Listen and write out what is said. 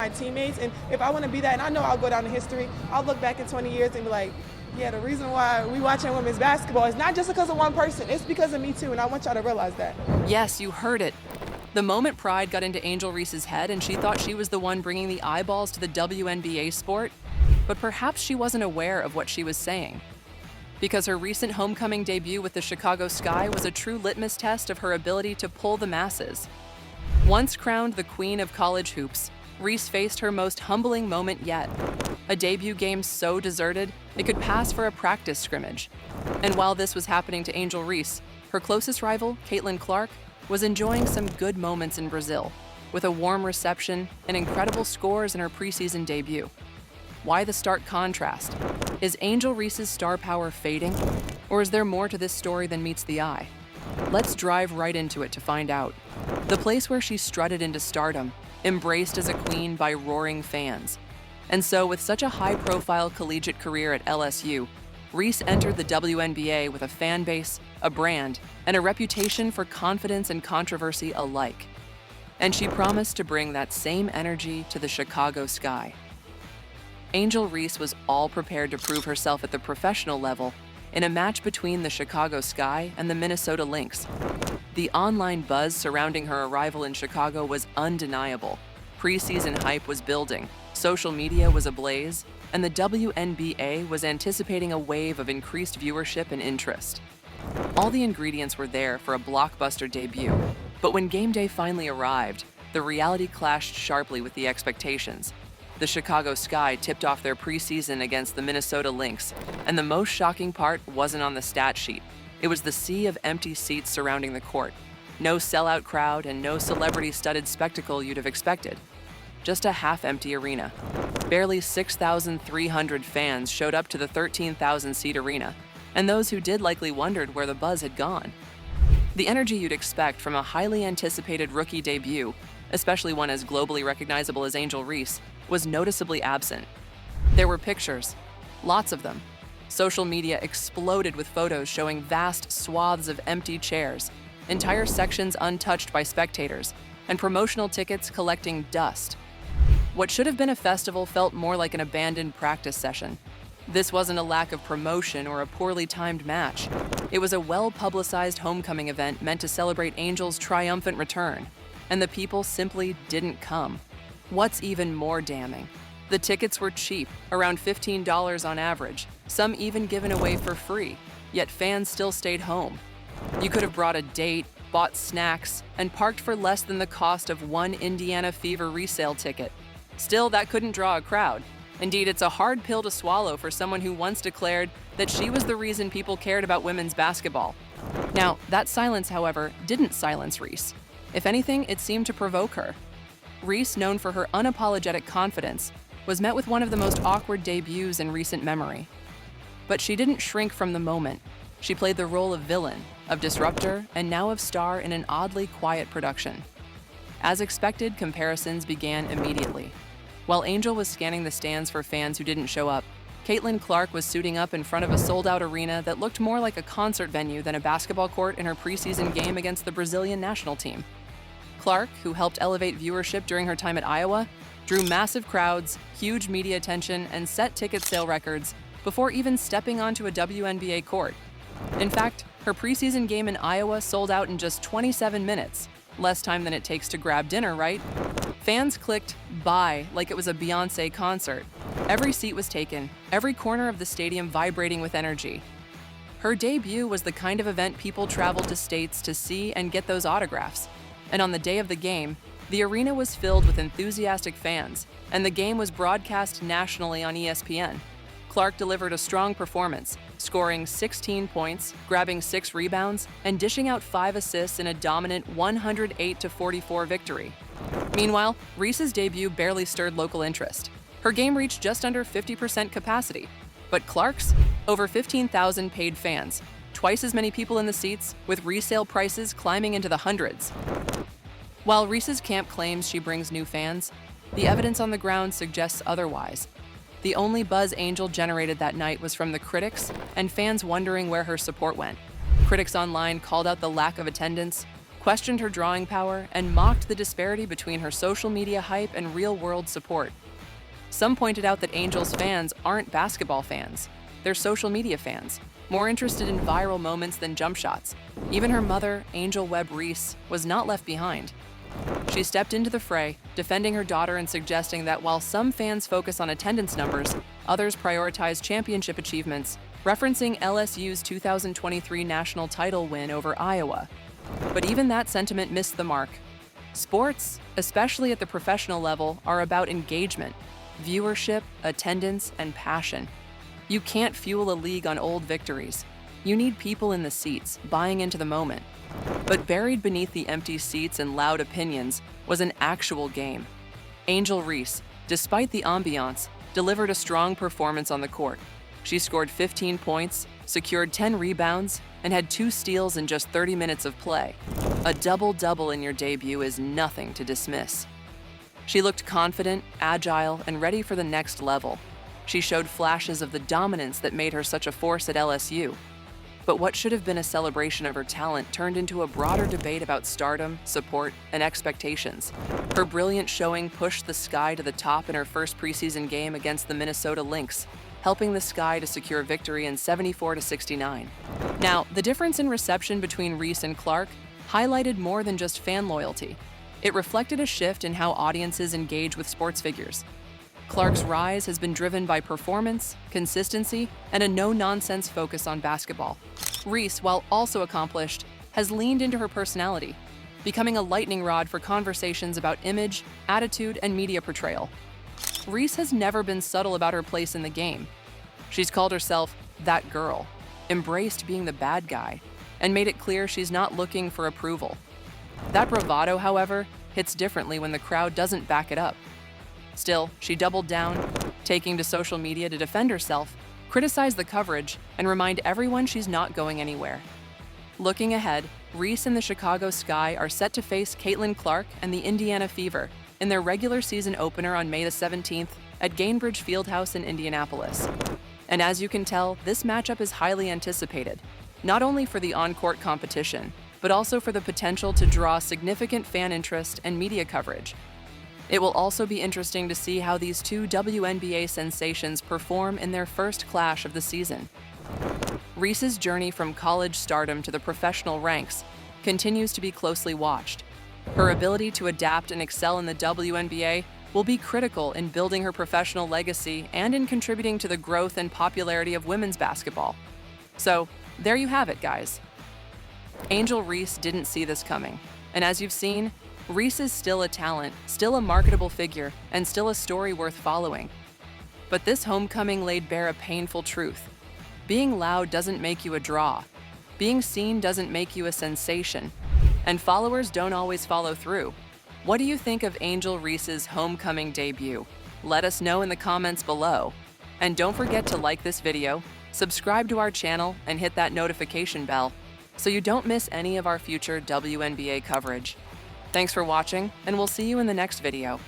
my teammates. And if I want to be that, and I know I'll go down in history, I'll look back in 20 years and be like, yeah, the reason why we watching women's basketball is not just because of one person, it's because of me too, and I want y'all to realize that. Yes, you heard it. The moment pride got into Angel Reese's head and she thought she was the one bringing the eyeballs to the WNBA sport, but perhaps she wasn't aware of what she was saying. Because her recent homecoming debut with the Chicago Sky was a true litmus test of her ability to pull the masses. Once crowned the queen of college hoops, Reese faced her most humbling moment yet. A debut game so deserted, it could pass for a practice scrimmage. And while this was happening to Angel Reese, her closest rival, Caitlin Clark, was enjoying some good moments in Brazil, with a warm reception and incredible scores in her preseason debut. Why the stark contrast? Is Angel Reese's star power fading? Or is there more to this story than meets the eye? Let's drive right into it to find out. The place where she strutted into stardom, embraced as a queen by roaring fans. And so, with such a high-profile collegiate career at LSU, Reese entered the WNBA with a fan base, a brand, and a reputation for confidence and controversy alike. And she promised to bring that same energy to the Chicago Sky. Angel Reese was all prepared to prove herself at the professional level in a match between the Chicago Sky and the Minnesota Lynx. The online buzz surrounding her arrival in Chicago was undeniable. Preseason hype was building, social media was ablaze, and the WNBA was anticipating a wave of increased viewership and interest. All the ingredients were there for a blockbuster debut, but when game day finally arrived, the reality clashed sharply with the expectations. The Chicago Sky tipped off their preseason against the Minnesota Lynx, and the most shocking part wasn't on the stat sheet. It was the sea of empty seats surrounding the court. No sellout crowd and no celebrity-studded spectacle you'd have expected. Just a half-empty arena. Barely 6,300 fans showed up to the 13,000-seat arena, and those who did likely wondered where the buzz had gone. The energy you'd expect from a highly anticipated rookie debut, especially one as globally recognizable as Angel Reese, was noticeably absent. There were pictures, lots of them. Social media exploded with photos showing vast swaths of empty chairs, entire sections untouched by spectators, and promotional tickets collecting dust. What should have been a festival felt more like an abandoned practice session. This wasn't a lack of promotion or a poorly timed match. It was a well-publicized homecoming event meant to celebrate Angel's triumphant return, and the people simply didn't come. What's even more damning? The tickets were cheap, around $15 on average, some even given away for free, yet fans still stayed home. You could have brought a date, bought snacks, and parked for less than the cost of one Indiana Fever resale ticket. Still, that couldn't draw a crowd. Indeed, it's a hard pill to swallow for someone who once declared that she was the reason people cared about women's basketball. Now, that silence, however, didn't silence Reese. If anything, it seemed to provoke her. Reese, known for her unapologetic confidence, was met with one of the most awkward debuts in recent memory. But she didn't shrink from the moment. She played the role of villain, of disruptor, and now of star in an oddly quiet production. As expected, comparisons began immediately. While Angel was scanning the stands for fans who didn't show up, Caitlin Clark was suiting up in front of a sold-out arena that looked more like a concert venue than a basketball court in her preseason game against the Brazilian national team. Clark, who helped elevate viewership during her time at Iowa, drew massive crowds, huge media attention, and set ticket sale records before even stepping onto a WNBA court. In fact, her preseason game in Iowa sold out in just 27 minutes, less time than it takes to grab dinner, right? Fans clicked buy like it was a Beyoncé concert. Every seat was taken, every corner of the stadium vibrating with energy. Her debut was the kind of event people traveled to states to see and get those autographs. And on the day of the game, the arena was filled with enthusiastic fans, and the game was broadcast nationally on ESPN. Clark delivered a strong performance, scoring 16 points, grabbing 6 rebounds, and dishing out 5 assists in a dominant 108-44 victory. Meanwhile, Reese's debut barely stirred local interest. Her game reached just under 50% capacity, but Clark's? Over 15,000 paid fans, twice as many people in the seats, with resale prices climbing into the hundreds. While Reese's camp claims she brings new fans, the evidence on the ground suggests otherwise. The only buzz Angel generated that night was from the critics and fans wondering where her support went. Critics online called out the lack of attendance, questioned her drawing power, and mocked the disparity between her social media hype and real-world support. Some pointed out that Angel's fans aren't basketball fans. They're social media fans, more interested in viral moments than jump shots. Even her mother, Angel Reese, was not left behind. She stepped into the fray, defending her daughter and suggesting that while some fans focus on attendance numbers, others prioritize championship achievements, referencing LSU's 2023 national title win over Iowa. But even that sentiment missed the mark. Sports, especially at the professional level, are about engagement, viewership, attendance, and passion. You can't fuel a league on old victories. You need people in the seats, buying into the moment. But buried beneath the empty seats and loud opinions was an actual game. Angel Reese, despite the ambiance, delivered a strong performance on the court. She scored 15 points, secured 10 rebounds, and had 2 steals in just 30 minutes of play. A double-double in your debut is nothing to dismiss. She looked confident, agile, and ready for the next level. She showed flashes of the dominance that made her such a force at LSU. But what should have been a celebration of her talent turned into a broader debate about stardom, support, and expectations. Her brilliant showing pushed the Sky to the top in her first preseason game against the Minnesota Lynx, helping the Sky to secure victory in 74-69. Now, the difference in reception between Reese and Clark highlighted more than just fan loyalty. It reflected a shift in how audiences engage with sports figures. Clark's rise has been driven by performance, consistency, and a no-nonsense focus on basketball. Reese, while also accomplished, has leaned into her personality, becoming a lightning rod for conversations about image, attitude, and media portrayal. Reese has never been subtle about her place in the game. She's called herself that girl, embraced being the bad guy, and made it clear she's not looking for approval. That bravado, however, hits differently when the crowd doesn't back it up. Still, she doubled down, taking to social media to defend herself, criticize the coverage, and remind everyone she's not going anywhere. Looking ahead, Reese and the Chicago Sky are set to face Caitlin Clark and the Indiana Fever in their regular season opener on May the 17th at Gainbridge Fieldhouse in Indianapolis. And as you can tell, this matchup is highly anticipated, not only for the on-court competition, but also for the potential to draw significant fan interest and media coverage. It will also be interesting to see how these two WNBA sensations perform in their first clash of the season. Reese's journey from college stardom to the professional ranks continues to be closely watched. Her ability to adapt and excel in the WNBA will be critical in building her professional legacy and in contributing to the growth and popularity of women's basketball. So, there you have it, guys. Angel Reese didn't see this coming, and as you've seen, Reese is still a talent, still a marketable figure, and still a story worth following. But this homecoming laid bare a painful truth. Being loud doesn't make you a draw. Being seen doesn't make you a sensation. And followers don't always follow through. What do you think of Angel Reese's homecoming debut? Let us know in the comments below. And don't forget to like this video, subscribe to our channel, and hit that notification bell so you don't miss any of our future WNBA coverage. Thanks for watching, and we'll see you in the next video.